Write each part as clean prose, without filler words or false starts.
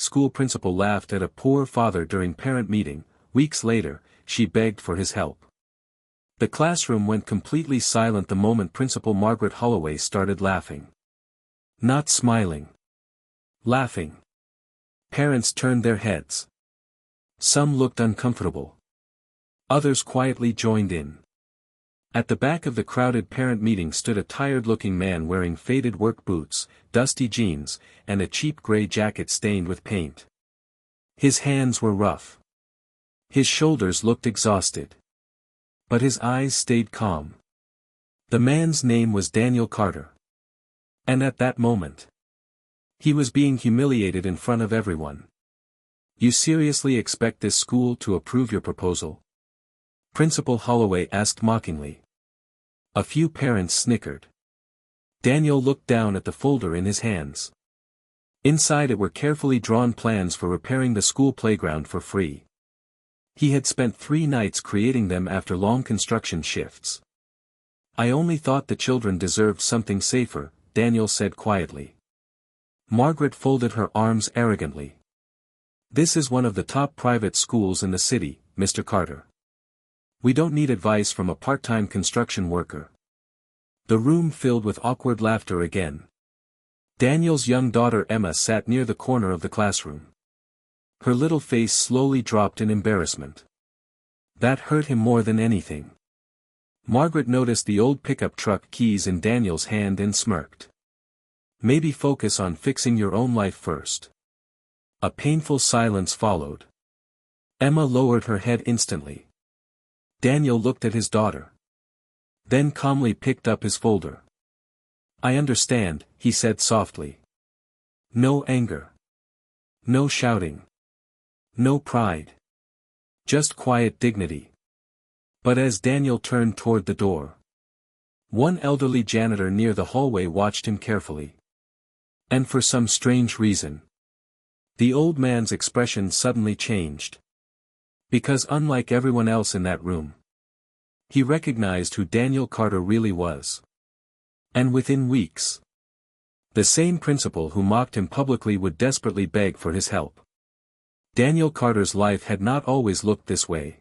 school principal laughed at a poor father during parent meeting. Weeks later, she begged for his help. The classroom went completely silent the moment Principal Margaret Holloway started laughing. Not smiling. Laughing. Parents turned their heads. Some looked uncomfortable. Others quietly joined in. At the back of the crowded parent meeting stood a tired-looking man wearing faded work boots, dusty jeans, and a cheap gray jacket stained with paint. His hands were rough. His shoulders looked exhausted. But his eyes stayed calm. The man's name was Daniel Carter. And at that moment, he was being humiliated in front of everyone. "You seriously expect this school to approve your proposal?" Principal Holloway asked mockingly. A few parents snickered. Daniel looked down at the folder in his hands. Inside it were carefully drawn plans for repairing the school playground for free. He had spent 3 nights creating them after long construction shifts. "I only thought the children deserved something safer," Daniel said quietly. Margaret folded her arms arrogantly. "This is one of the top private schools in the city, Mr. Carter. We don't need advice from a part-time construction worker." The room filled with awkward laughter again. Daniel's young daughter Emma sat near the corner of the classroom. Her little face slowly dropped in embarrassment. That hurt him more than anything. Margaret noticed the old pickup truck keys in Daniel's hand and smirked. "Maybe focus on fixing your own life first." A painful silence followed. Emma lowered her head instantly. Daniel looked at his daughter. Then calmly picked up his folder. "I understand," he said softly. No anger. No shouting. No pride. Just quiet dignity. But as Daniel turned toward the door, one elderly janitor near the hallway watched him carefully. And for some strange reason, the old man's expression suddenly changed. Because unlike everyone else in that room, he recognized who Daniel Carter really was. And within weeks, the same principal who mocked him publicly would desperately beg for his help. Daniel Carter's life had not always looked this way.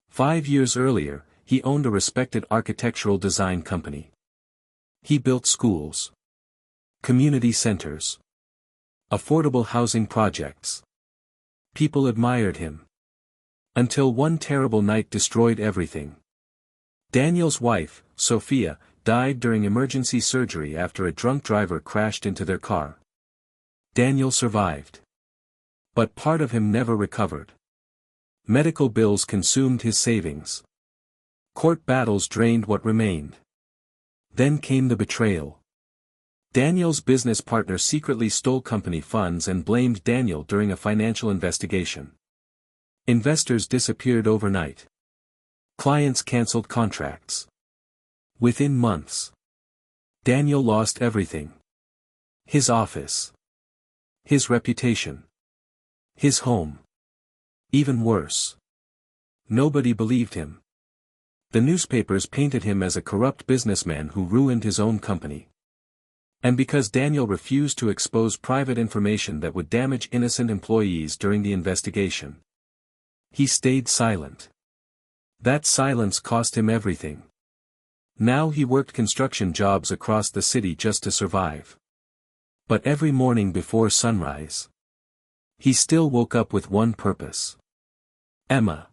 5 years earlier, he owned a respected architectural design company. He built schools, community centers, affordable housing projects. People admired him. Until one terrible night destroyed everything. Daniel's wife, Sophia, died during emergency surgery after a drunk driver crashed into their car. Daniel survived. But part of him never recovered. Medical bills consumed his savings. Court battles drained what remained. Then came the betrayal. Daniel's business partner secretly stole company funds and blamed Daniel during a financial investigation. Investors disappeared overnight. Clients canceled contracts. Within months, Daniel lost everything. His office. His reputation. His home. Even worse, nobody believed him. The newspapers painted him as a corrupt businessman who ruined his own company. And because Daniel refused to expose private information that would damage innocent employees during the investigation, he stayed silent. That silence cost him everything. Now he worked construction jobs across the city just to survive. But every morning before sunrise, he still woke up with one purpose. Emma.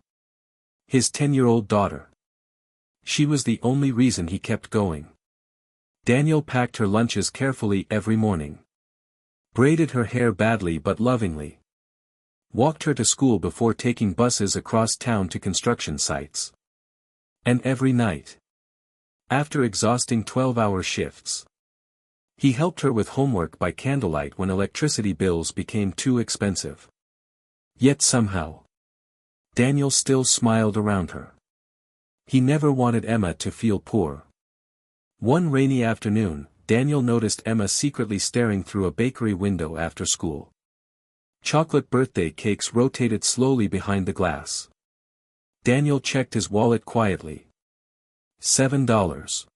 His 10-year-old daughter. She was the only reason he kept going. Daniel packed her lunches carefully every morning. Braided her hair badly but lovingly. Walked her to school before taking buses across town to construction sites. And every night, after exhausting 12-hour shifts, he helped her with homework by candlelight when electricity bills became too expensive. Yet somehow, Daniel still smiled around her. He never wanted Emma to feel poor. One rainy afternoon, Daniel noticed Emma secretly staring through a bakery window after school. Chocolate birthday cakes rotated slowly behind the glass. Daniel checked his wallet quietly. $7.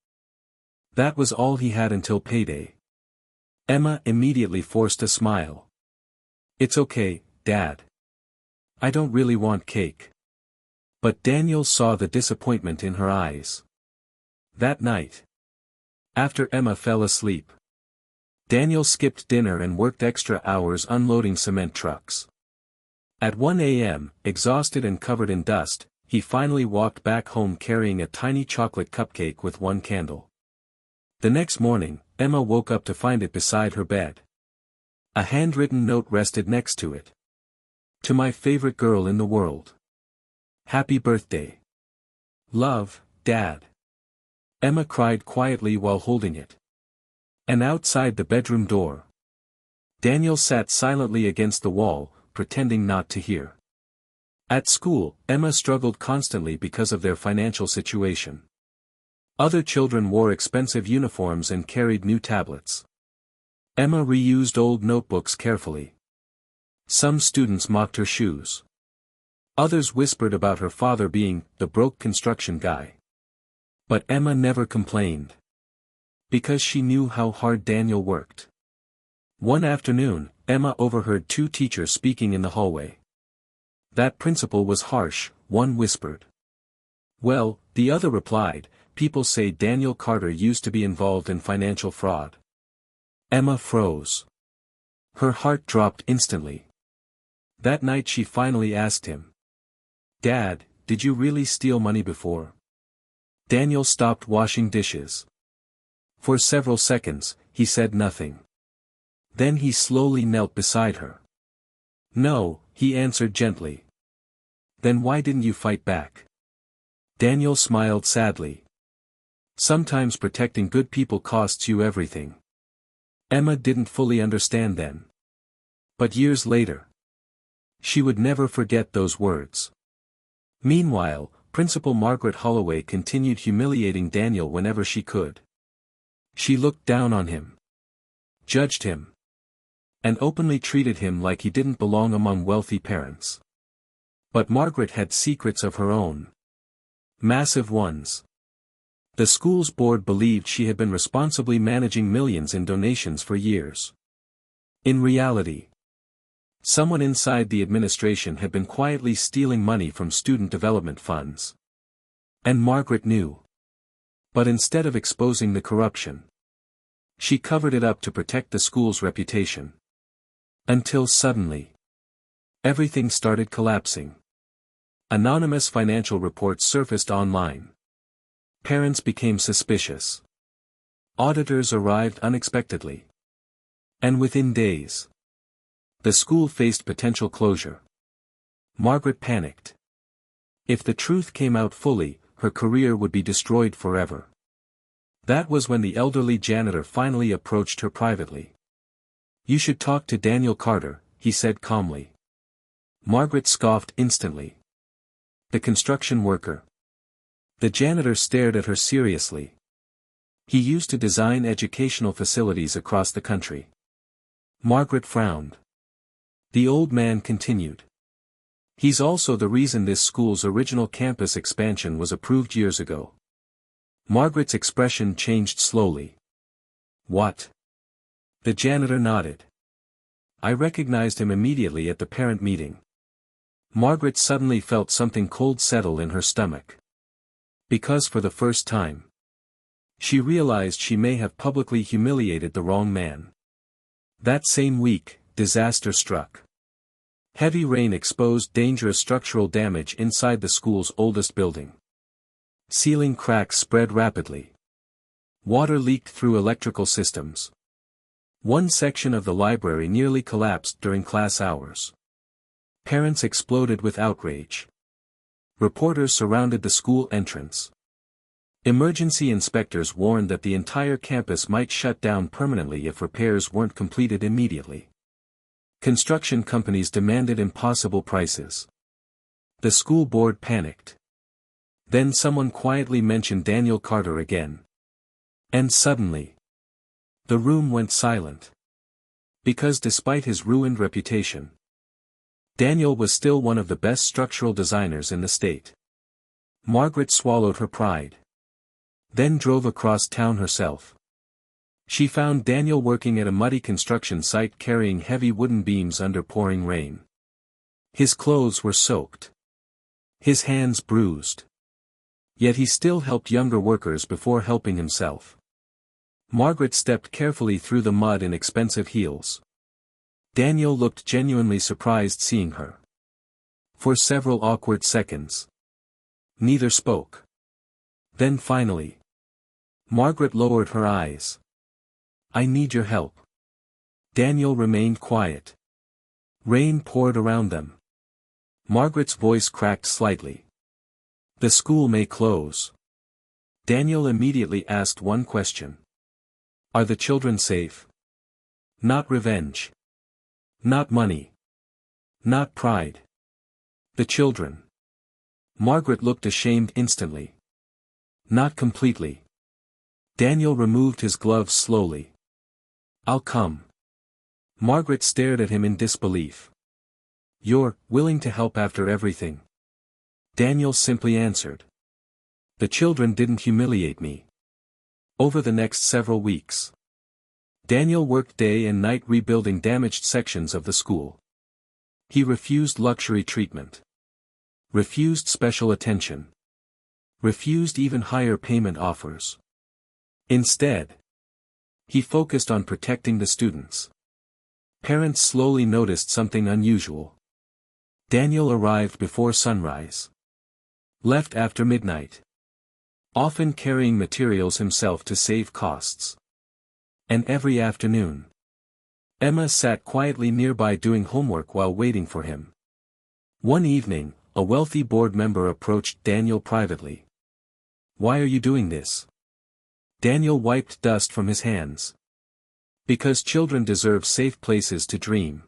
That was all he had until payday. Emma immediately forced a smile. It's okay, Dad. I don't really want cake. But Daniel saw the disappointment in her eyes. That night, after Emma fell asleep, Daniel skipped dinner and worked extra hours unloading cement trucks. At 1 a.m., exhausted and covered in dust, he finally walked back home carrying a tiny chocolate cupcake with one candle. The next morning, Emma woke up to find it beside her bed. A handwritten note rested next to it. To my favorite girl in the world. Happy birthday. Love, Dad. Emma cried quietly while holding it. And outside the bedroom door, Daniel sat silently against the wall, pretending not to hear. At school, Emma struggled constantly because of their financial situation. Other children wore expensive uniforms and carried new tablets. Emma reused old notebooks carefully. Some students mocked her shoes. Others whispered about her father being the broke construction guy. But Emma never complained. Because she knew how hard Daniel worked. One afternoon, Emma overheard two teachers speaking in the hallway. That principal was harsh, one whispered. Well, the other replied, people say Daniel Carter used to be involved in financial fraud. Emma froze. Her heart dropped instantly. That night she finally asked him. Dad, did you really steal money before? Daniel stopped washing dishes. For several seconds, he said nothing. Then he slowly knelt beside her. No, he answered gently. Then why didn't you fight back? Daniel smiled sadly. Sometimes protecting good people costs you everything. Emma didn't fully understand then. But years later, she would never forget those words. Meanwhile, Principal Margaret Holloway continued humiliating Daniel whenever she could. She looked down on him, judged him, and openly treated him like he didn't belong among wealthy parents. But Margaret had secrets of her own. Massive ones. The school's board believed she had been responsibly managing millions in donations for years. In reality, someone inside the administration had been quietly stealing money from student development funds. And Margaret knew. But instead of exposing the corruption, she covered it up to protect the school's reputation. Until suddenly, everything started collapsing. Anonymous financial reports surfaced online. Parents became suspicious. Auditors arrived unexpectedly. And within days, the school faced potential closure. Margaret panicked. If the truth came out fully, her career would be destroyed forever. That was when the elderly janitor finally approached her privately. You should talk to Daniel Carter, he said calmly. Margaret scoffed instantly. The construction worker. The janitor stared at her seriously. He used to design educational facilities across the country. Margaret frowned. The old man continued. He's also the reason this school's original campus expansion was approved years ago. Margaret's expression changed slowly. What? The janitor nodded. I recognized him immediately at the parent meeting. Margaret suddenly felt something cold settle in her stomach. Because for the first time, she realized she may have publicly humiliated the wrong man. That same week, disaster struck. Heavy rain exposed dangerous structural damage inside the school's oldest building. Ceiling cracks spread rapidly. Water leaked through electrical systems. One section of the library nearly collapsed during class hours. Parents exploded with outrage. Reporters surrounded the school entrance. Emergency inspectors warned that the entire campus might shut down permanently if repairs weren't completed immediately. Construction companies demanded impossible prices. The school board panicked. Then someone quietly mentioned Daniel Carter again. And suddenly, the room went silent. Because despite his ruined reputation, Daniel was still one of the best structural designers in the state. Margaret swallowed her pride. Then drove across town herself. She found Daniel working at a muddy construction site carrying heavy wooden beams under pouring rain. His clothes were soaked. His hands bruised. Yet he still helped younger workers before helping himself. Margaret stepped carefully through the mud in expensive heels. Daniel looked genuinely surprised seeing her. For several awkward seconds, neither spoke. Then finally, Margaret lowered her eyes. "I need your help." Daniel remained quiet. Rain poured around them. Margaret's voice cracked slightly. "The school may close." Daniel immediately asked one question. "Are the children safe?" "Not revenge. Not money. Not pride. The children." Margaret looked ashamed instantly. "Not completely." Daniel removed his gloves slowly. "I'll come." Margaret stared at him in disbelief. "You're willing to help after everything?" Daniel simply answered. "The children didn't humiliate me." Over the next several weeks, Daniel worked day and night rebuilding damaged sections of the school. He refused luxury treatment. Refused special attention. Refused even higher payment offers. Instead, he focused on protecting the students. Parents slowly noticed something unusual. Daniel arrived before sunrise. Left after midnight. Often carrying materials himself to save costs. And every afternoon, Emma sat quietly nearby doing homework while waiting for him. One evening, a wealthy board member approached Daniel privately. "Why are you doing this?" Daniel wiped dust from his hands. "Because children deserve safe places to dream."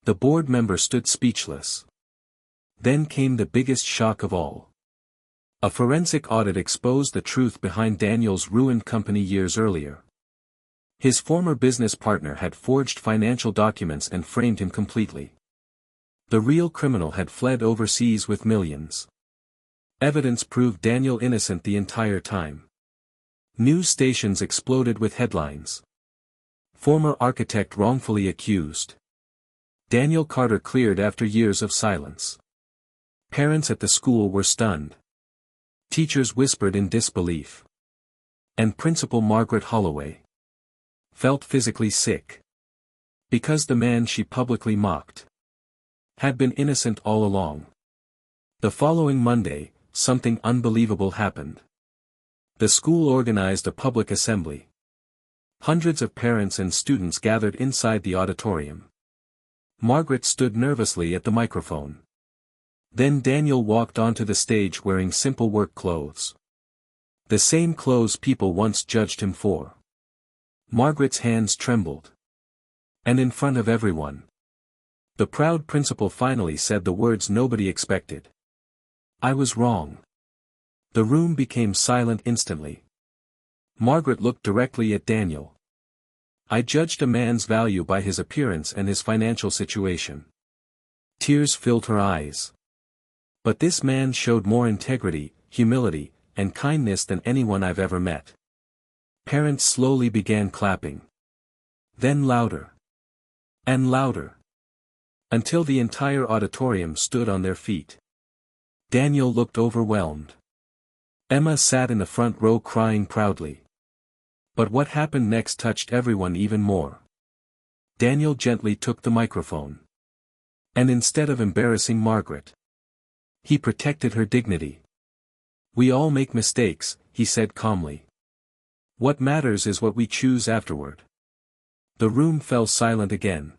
The board member stood speechless. Then came the biggest shock of all. A forensic audit exposed the truth behind Daniel's ruined company years earlier. His former business partner had forged financial documents and framed him completely. The real criminal had fled overseas with millions. Evidence proved Daniel innocent the entire time. News stations exploded with headlines. Former architect wrongfully accused. Daniel Carter cleared after years of silence. Parents at the school were stunned. Teachers whispered in disbelief. And Principal Margaret Holloway felt physically sick. Because the man she publicly mocked had been innocent all along. The following Monday, something unbelievable happened. The school organized a public assembly. Hundreds of parents and students gathered inside the auditorium. Margaret stood nervously at the microphone. Then Daniel walked onto the stage wearing simple work clothes. The same clothes people once judged him for. Margaret's hands trembled. And in front of everyone, the proud principal finally said the words nobody expected. "I was wrong." The room became silent instantly. Margaret looked directly at Daniel. "I judged a man's value by his appearance and his financial situation." Tears filled her eyes. "But this man showed more integrity, humility, and kindness than anyone I've ever met." Parents slowly began clapping. Then louder. And louder. Until the entire auditorium stood on their feet. Daniel looked overwhelmed. Emma sat in the front row crying proudly. But what happened next touched everyone even more. Daniel gently took the microphone. And instead of embarrassing Margaret, he protected her dignity. "We all make mistakes," he said calmly. "What matters is what we choose afterward." The room fell silent again.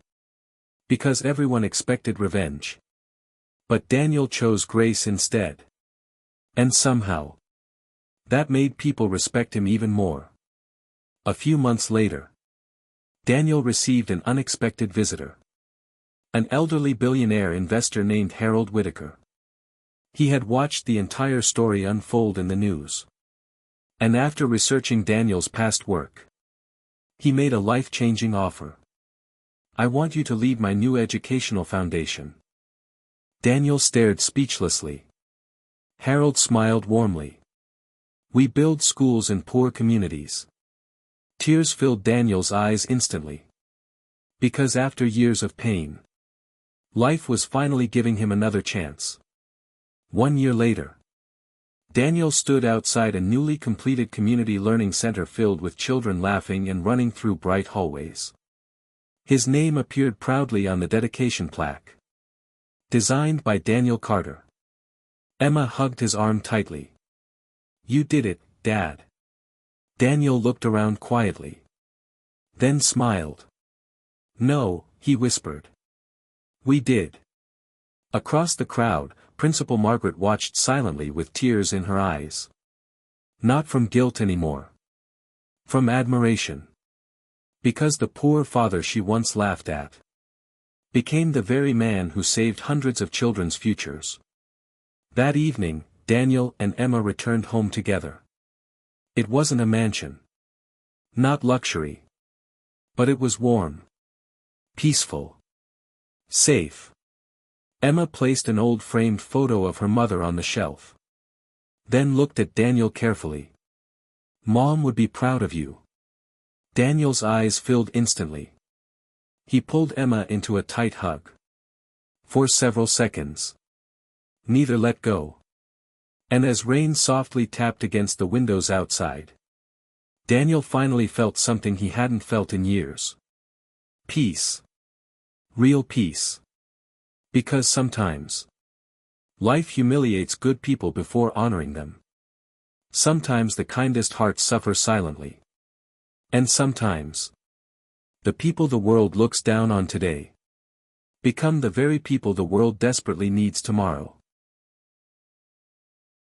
Because everyone expected revenge. But Daniel chose grace instead. And somehow, that made people respect him even more. A few months later, Daniel received an unexpected visitor. An elderly billionaire investor named Harold Whitaker. He had watched the entire story unfold in the news. And after researching Daniel's past work, he made a life-changing offer. "I want you to lead my new educational foundation." Daniel stared speechlessly. Harold smiled warmly. "We build schools in poor communities. Tears filled Daniel's eyes instantly. Because after years of pain, life was finally giving him another chance. 1 year later, Daniel stood outside a newly completed community learning center filled with children laughing and running through bright hallways. His name appeared proudly on the dedication plaque. Designed by Daniel Carter. Emma hugged his arm tightly. "You did it, Dad." Daniel looked around quietly. Then smiled. "No," he whispered. "We did." Across the crowd, Principal Margaret watched silently with tears in her eyes. Not from guilt anymore. From admiration. Because the poor father she once laughed at became the very man who saved hundreds of children's futures. That evening, Daniel and Emma returned home together. It wasn't a mansion. Not luxury. But it was warm. Peaceful. Safe. Emma placed an old framed photo of her mother on the shelf. Then looked at Daniel carefully. "Mom would be proud of you." Daniel's eyes filled instantly. He pulled Emma into a tight hug. For several seconds, neither let go. And as rain softly tapped against the windows outside, Daniel finally felt something he hadn't felt in years. Peace. Real peace. Because sometimes, life humiliates good people before honoring them. Sometimes the kindest hearts suffer silently. And sometimes, the people the world looks down on today become the very people the world desperately needs tomorrow.